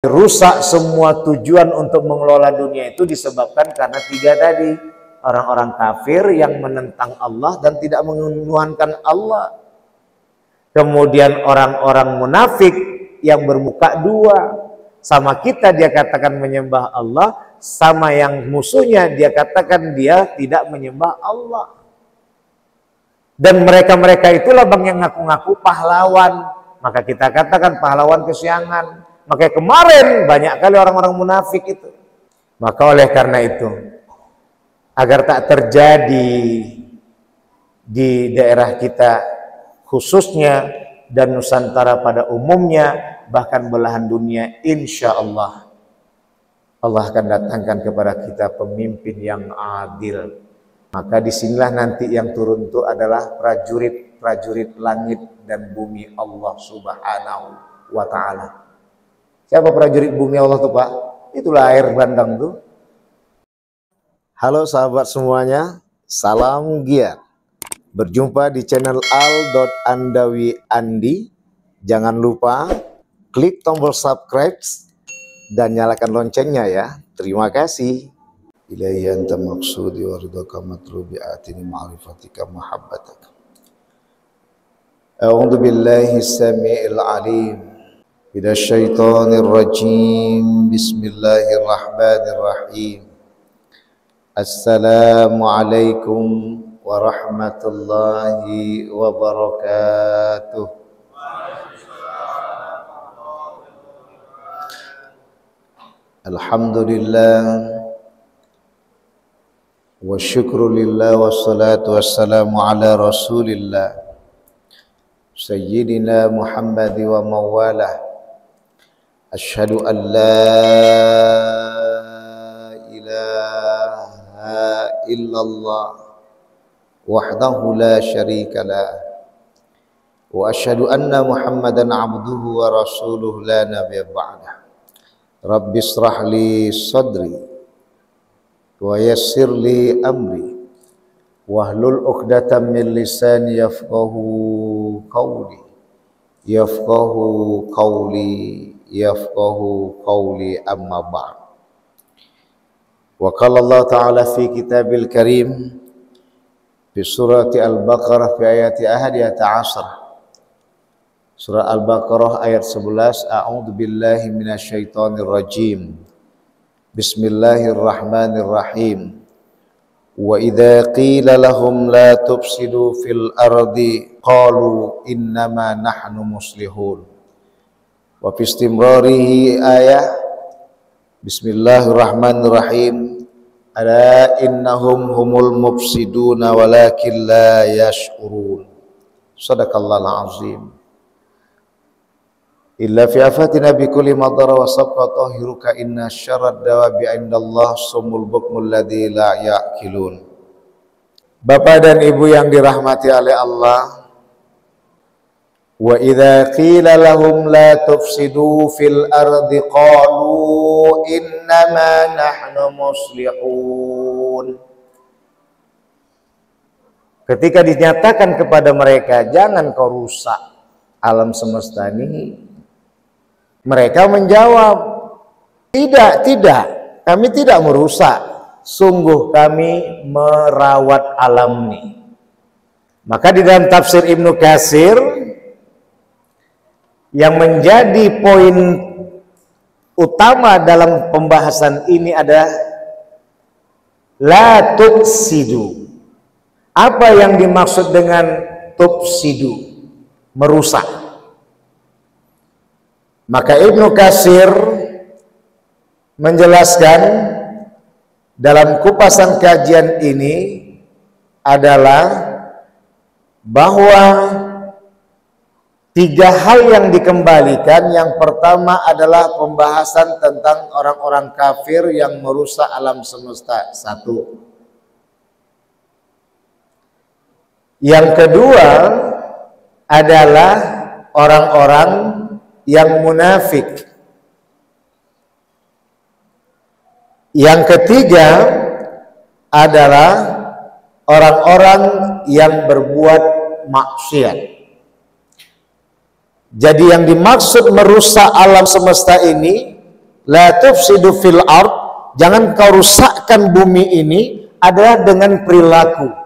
Rusak semua tujuan untuk mengelola dunia itu disebabkan karena tiga tadi. Orang-orang kafir yang menentang Allah dan tidak menuhankan Allah. Kemudian orang-orang munafik yang bermuka dua. Sama kita dia katakan menyembah Allah, sama yang musuhnya dia katakan dia tidak menyembah Allah. Dan mereka-mereka itulah bang yang ngaku-ngaku pahlawan. Maka kita katakan pahlawan kesiangan. Makanya kemarin banyak kali orang-orang munafik itu. Maka oleh karena itu, agar tak terjadi di daerah kita khususnya dan Nusantara pada umumnya, bahkan belahan dunia, insya Allah Allah akan datangkan kepada kita pemimpin yang adil. Maka disinilah nanti yang turun itu adalah prajurit langit dan bumi Allah Subhanahu wa Ta'ala. Siapa prajurit bumi Allah tuh Pak? Itulah air bandang tuh. Halo sahabat semuanya, salam giat. Berjumpa di channel al.andawi.andi. Jangan lupa klik tombol subscribe dan nyalakan loncengnya ya. Terima kasih. Ilaihi anta maqsudi wa ridhaka matlubi atini ma'rifatika mahabbataka. A'udzu billahi samii'il 'aliim minasyaitonir rajim. Bismillahirrahmanirrahim. Assalamualaikum warahmatullahi wabarakatuh. Alhamdulillah wa syukru lillah wassalatu wassalamu ala rasulillah sayyidina Muhammad wa mawalah. Asyhadu an la ilaha illallah wahdahu la syarika lah wa asyhadu anna Muhammadan abduhu wa rasuluh la nabiyya ba'dah. Rabbi israh li sadri wa yassir li amri wahlul 'uqdatam min lisani yafqahu qawli amma ba'd. Wa qala Allah ta'ala fi kitabil karim fi surati Al-Baqarah fi ayati 11. Surah Al-Baqarah ayat 11. A'udzu billahi minasyaitonir rajim. Bismillahirrahmanirrahim. Wa idza qila lahum la tufsidu fil ardi qalu innama nahnu muslihun. Wa fi istimrarihi ayah Bismillahirrahmanirrahim. Ala innahum humul mufsiduna walakin la yash'urun. Shadaqallahul azim. Illa fi afatina bi kulli madara wa sabqa tahiruka inna syarrad dawabi indallah sumul bukmul ladzi la ya'qilun. Bapak dan Ibu yang dirahmati oleh Allah, wa idza qila lahum la tufsidu fil ardi qalu innama nahnu muslihun. Ketika dinyatakan kepada mereka jangan kau rusak alam semesta ini, mereka menjawab, tidak, kami tidak merusak, sungguh kami merawat alam ini. Maka di dalam tafsir Ibnu Katsir yang menjadi poin utama dalam pembahasan ini adalah la tufsidu. Apa yang dimaksud dengan tufsidu? Merusak. Maka Ibnu Katsir menjelaskan dalam kupasan kajian ini adalah bahwa tiga hal yang dikembalikan. Yang pertama adalah pembahasan tentang orang-orang kafir yang merusak alam semesta. Satu. Yang kedua adalah orang-orang yang munafik. Yang ketiga adalah orang-orang yang berbuat maksiat. Jadi yang dimaksud merusak alam semesta ini la tufsidu fil ard, jangan kau rusakkan bumi ini, adalah dengan perilaku.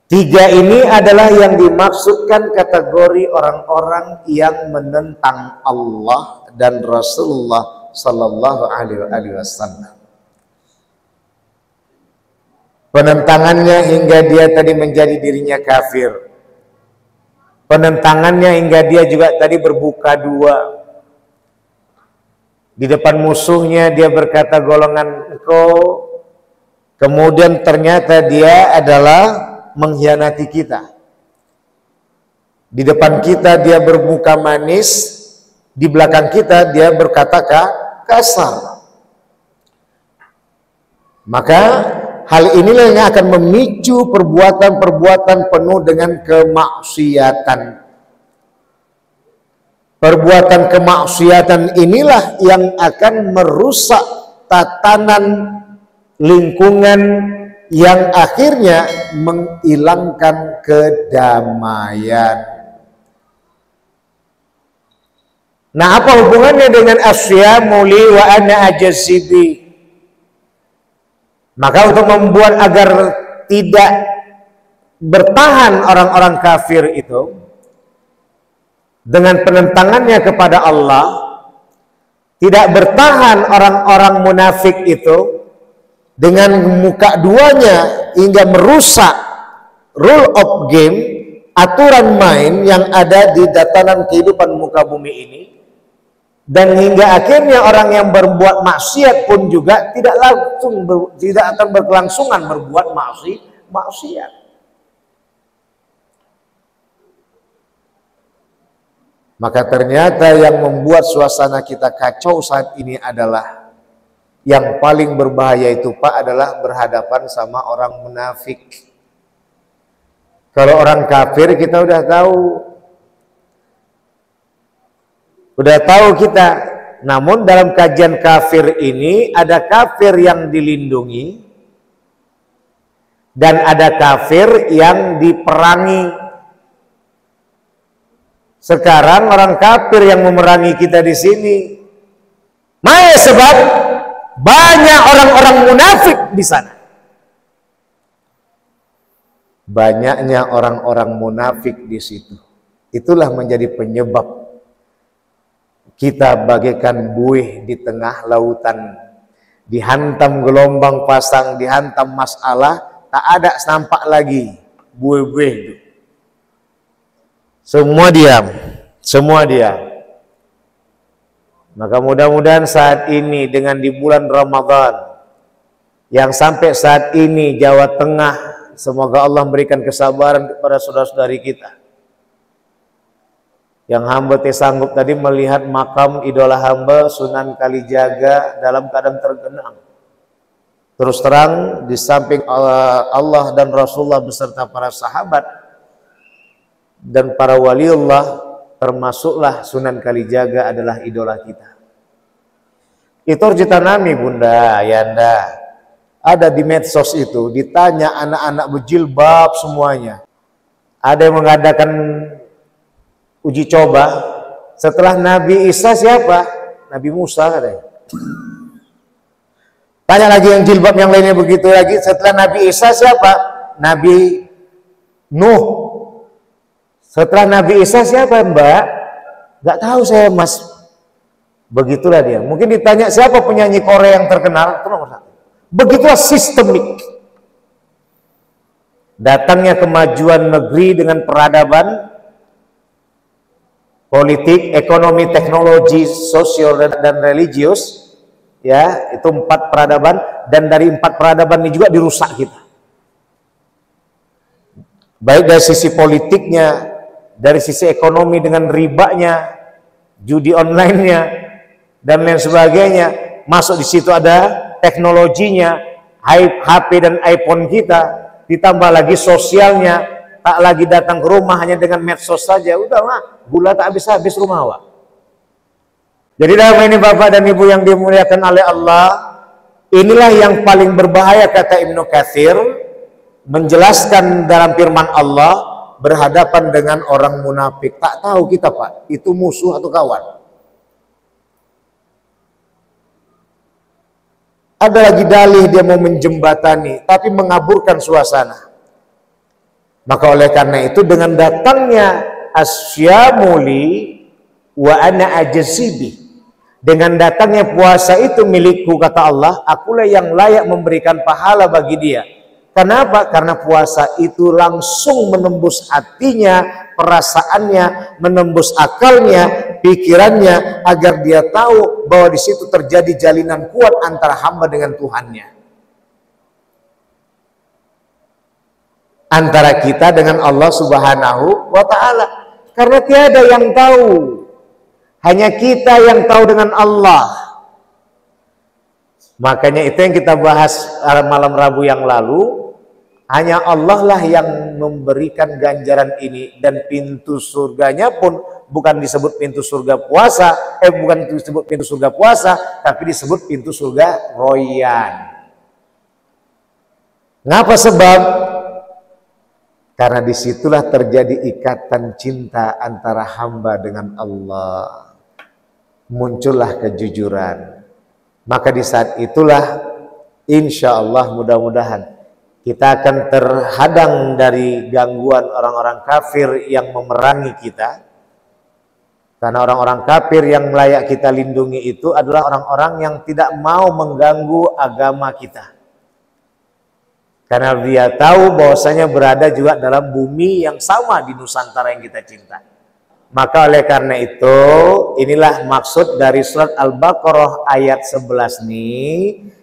Tiga ini adalah yang dimaksudkan kategori orang-orang yang menentang Allah dan Rasulullah Sallallahu Alaihi Wasallam. Penentangannya hingga dia tadi menjadi dirinya kafir. Penentangannya hingga dia juga tadi berbuka dua. Di depan musuhnya dia berkata golongan engkau. Kemudian ternyata dia adalah mengkhianati kita. Di depan kita dia bermuka manis, di belakang kita dia berkata kasar. Maka hal inilah yang akan memicu perbuatan-perbuatan penuh dengan kemaksiatan. Perbuatan kemaksiatan inilah yang akan merusak tatanan lingkungan yang akhirnya menghilangkan kedamaian. Nah, apa hubungannya dengan asyamu li wa ana ajazibi? Maka untuk membuat agar tidak bertahan orang-orang kafir itu dengan penentangannya kepada Allah, tidak bertahan orang-orang munafik itu dengan muka duanya hingga merusak rule of game, aturan main yang ada di tatanan kehidupan muka bumi ini, dan hingga akhirnya orang yang berbuat maksiat pun juga tidak akan berkelangsungan berbuat maksiat. Maka ternyata yang membuat suasana kita kacau saat ini adalah yang paling berbahaya itu Pak adalah berhadapan sama orang munafik. Kalau orang kafir kita udah tahu kita. Namun dalam kajian kafir ini ada kafir yang dilindungi dan ada kafir yang diperangi. Sekarang orang kafir yang memerangi kita di sini, sebab banyak orang-orang munafik di sana. Banyaknya orang-orang munafik di situ. Itulah menjadi penyebab kita bagaikan buih di tengah lautan, dihantam gelombang pasang, dihantam masalah, tak ada nampak lagi buih-buih itu. Semua diam. Maka mudah-mudahan saat ini dengan di bulan Ramadan yang sampai saat ini Jawa Tengah, semoga Allah memberikan kesabaran kepada saudara-saudari kita. Yang hamba sanggup tadi melihat makam idola hamba Sunan Kalijaga dalam keadaan tergenang. Terus terang di samping Allah dan Rasulullah beserta para sahabat dan para waliullah, termasuklah Sunan Kalijaga adalah idola kita. Itu harus ditanami Bunda, Yanda. Ada di medsos itu, ditanya anak-anak berjilbab semuanya. Ada yang mengadakan uji coba. Setelah Nabi Isa siapa? Nabi Musa katanya. Tanya lagi yang jilbab yang lainnya begitu lagi. Setelah Nabi Isa siapa? Nabi Nuh. Setelah Nabi Isa siapa Mbak? Gak tahu saya Mas. Begitulah dia. Mungkin ditanya siapa penyanyi Korea yang terkenal? Itu nomor 1. Begitulah sistemik. Datangnya kemajuan negeri dengan peradaban, politik, ekonomi, teknologi, sosial dan religius. Ya, itu 4 peradaban, dan dari 4 peradaban ini juga dirusak kita. Baik dari sisi politiknya, dari sisi ekonomi dengan ribanya, judi online-nya, dan lain sebagainya. Masuk di situ ada teknologinya, HP dan iPhone kita, ditambah lagi sosialnya, tak lagi datang ke rumah hanya dengan medsos saja. Udahlah, gula tak habis-habis rumah Wak. Jadi dalam ini Bapak dan Ibu yang dimuliakan oleh Allah, inilah yang paling berbahaya kata Ibnu Katsir, menjelaskan dalam firman Allah, berhadapan dengan orang munafik. Tak tahu kita Pak, itu musuh atau kawan. ada lagi dalih dia mau menjembatani, tapi mengaburkan suasana. Maka oleh karena itu dengan datangnya asyamuli wa ana ajzibi, dengan datangnya puasa itu milikku, kata Allah, akulah yang layak memberikan pahala bagi dia. Kenapa? Karena puasa itu langsung menembus hatinya, perasaannya, menembus akalnya, pikirannya, agar dia tahu bahwa di situ terjadi jalinan kuat antara hamba dengan Tuhannya, antara kita dengan Allah Subhanahu wa Ta'ala. Karena tiada yang tahu, hanya kita yang tahu dengan Allah. Makanya itu yang kita bahas malam Rabu yang lalu. Hanya Allah lah yang memberikan ganjaran ini, dan pintu surganya pun bukan disebut pintu surga puasa, bukan disebut pintu surga puasa, tapi disebut pintu surga royan. Ngapa sebab? Karena disitulah terjadi ikatan cinta antara hamba dengan Allah. Muncullah kejujuran. Maka di saat itulah insya Allah mudah-mudahan kita akan terhadang dari gangguan orang-orang kafir yang memerangi kita. Karena orang-orang kafir yang layak kita lindungi itu adalah orang-orang yang tidak mau mengganggu agama kita. Karena dia tahu bahwasanya berada juga dalam bumi yang sama di Nusantara yang kita cinta. Maka oleh karena itu, inilah maksud dari surat Al-Baqarah ayat 11 ini,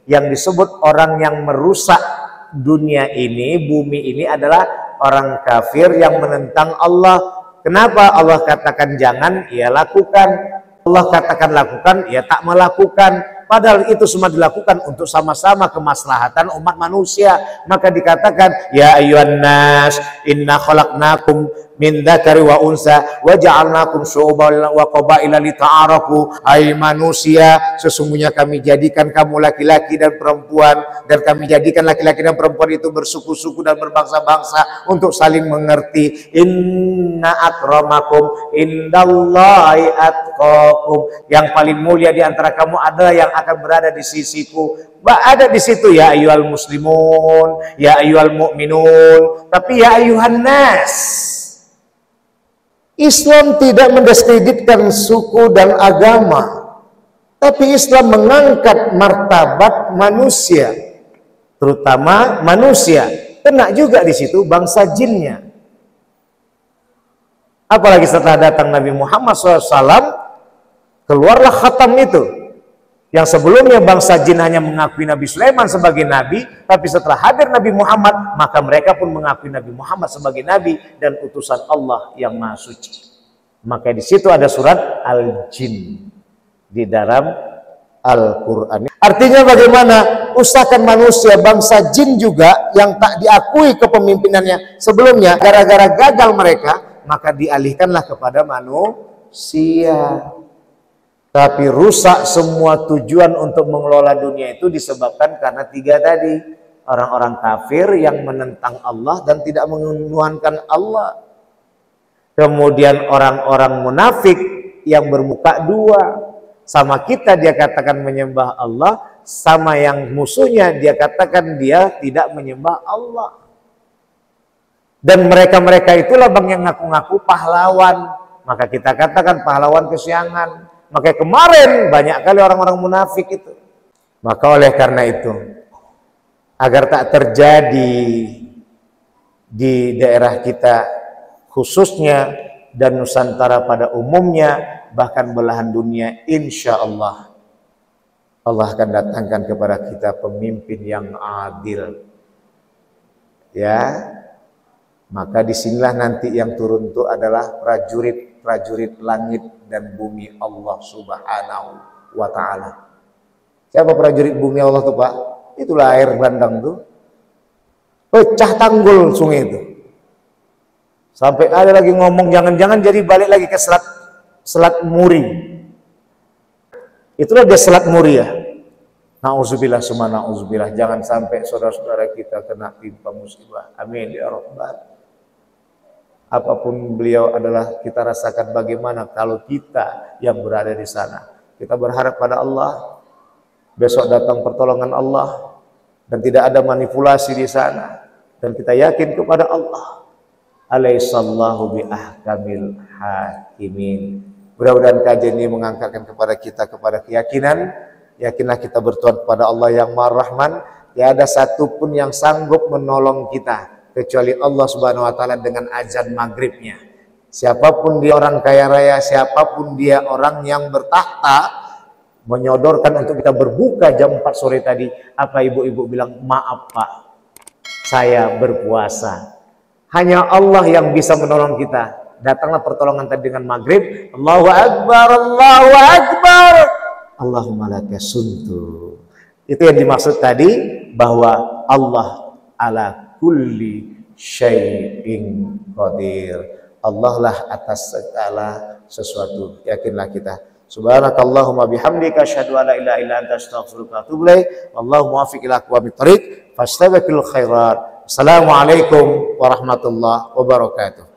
yang disebut orang yang merusak dunia ini, bumi ini adalah orang kafir yang menentang Allah. Kenapa Allah katakan jangan, ya lakukan. Allah katakan lakukan, ya tak melakukan. Padahal itu semua dilakukan untuk sama-sama kemaslahatan umat manusia. Maka dikatakan, ya ayyuhan nas, inna khalaqnakum min dzakari wa unsa wa ja'alnakum syu'uban wa qabaila lita'arafu. Hai manusia, sesungguhnya kami jadikan kamu laki-laki dan perempuan, dan kami jadikan laki-laki dan perempuan itu bersuku-suku dan berbangsa-bangsa untuk saling mengerti. Inna akramakum indallahi atqakum. Yang paling mulia di antara kamu adalah yang akan berada di sisiku. Ada di situ ya ayyuhal muslimun, ya ayyuhal mu'minun, tapi ya ayyuhan nas. Islam tidak mendiskreditkan suku dan agama, tapi Islam mengangkat martabat manusia, terutama manusia. Kena juga di situ bangsa jinnya. Apalagi setelah datang Nabi Muhammad SAW, keluarlah khatam itu. Yang sebelumnya bangsa jin hanya mengakui Nabi Sulaiman sebagai nabi, tapi setelah hadir Nabi Muhammad, maka mereka pun mengakui Nabi Muhammad sebagai nabi dan utusan Allah yang Maha Suci. Maka di situ ada surat Al-Jin di dalam Al-Qur'an. Artinya bagaimana? Usahakan manusia, bangsa jin juga yang tak diakui kepemimpinannya sebelumnya, gara-gara gagal mereka, maka dialihkanlah kepada manusia. Tapi rusak semua tujuan untuk mengelola dunia itu disebabkan karena tiga tadi. Orang-orang kafir yang menentang Allah dan tidak menuhankan Allah. Kemudian orang-orang munafik yang bermuka dua. Sama kita dia katakan menyembah Allah, sama yang musuhnya dia katakan dia tidak menyembah Allah. Dan mereka-mereka itulah bang yang ngaku-ngaku pahlawan. Maka kita katakan pahlawan kesiangan. Makanya kemarin banyak kali orang-orang munafik itu. Maka oleh karena itu, agar tak terjadi di daerah kita khususnya dan Nusantara pada umumnya, bahkan belahan dunia, insya Allah Allah akan datangkan kepada kita pemimpin yang adil. Ya, maka disinilah nanti yang turun itu adalah prajurit langit dan bumi Allah Subhanahu wa Ta'ala. Siapa prajurit bumi Allah tuh Pak? Itulah air bandang tuh. Pecah tanggul sungai itu. Sampai ada lagi ngomong jangan-jangan jadi balik lagi ke Selat Muri. Itulah dia Selat Muri ya. Nauzubillah summa nauzubillah. Jangan sampai saudara-saudara kita kena timpa musibah. Amin ya rabbal. Apapun beliau adalah kita rasakan bagaimana kalau kita yang berada di sana. Kita berharap pada Allah besok datang pertolongan Allah dan tidak ada manipulasi di sana, dan kita yakin kepada Allah. Alaihissallahu bi ahkamil hakimin. Mudah-mudahan kajian ini mengangkatkan kepada kita kepada keyakinan. Yakinlah kita bertuhan kepada Allah yang Maha Rahman. Tidak ada satupun yang sanggup menolong kita kecuali Allah Subhanahu wa taala dengan azan maghribnya. Siapapun dia orang kaya raya, siapapun dia orang yang bertahta, menyodorkan untuk kita berbuka jam 4 sore tadi, apa ibu-ibu bilang, maaf Pak, saya berpuasa. Hanya Allah yang bisa menolong kita. Datanglah pertolongan tadi dengan maghrib. Allahu Akbar, Allahu Akbar, Allahumma laka suntu. Itu yang dimaksud tadi, bahwa Allah ala kulli syai'in qadir. Allah lah atas segala sesuatu. Yakinlah kita. Subhanakallahumma bihamdika asyhadu an la ilaha illa anta astaghfiruka wa atubu ilaik. Wallahu muwaffiq ila aqwamit thoriq. Fastabiqul khairat. Assalamualaikum warahmatullahi wabarakatuh.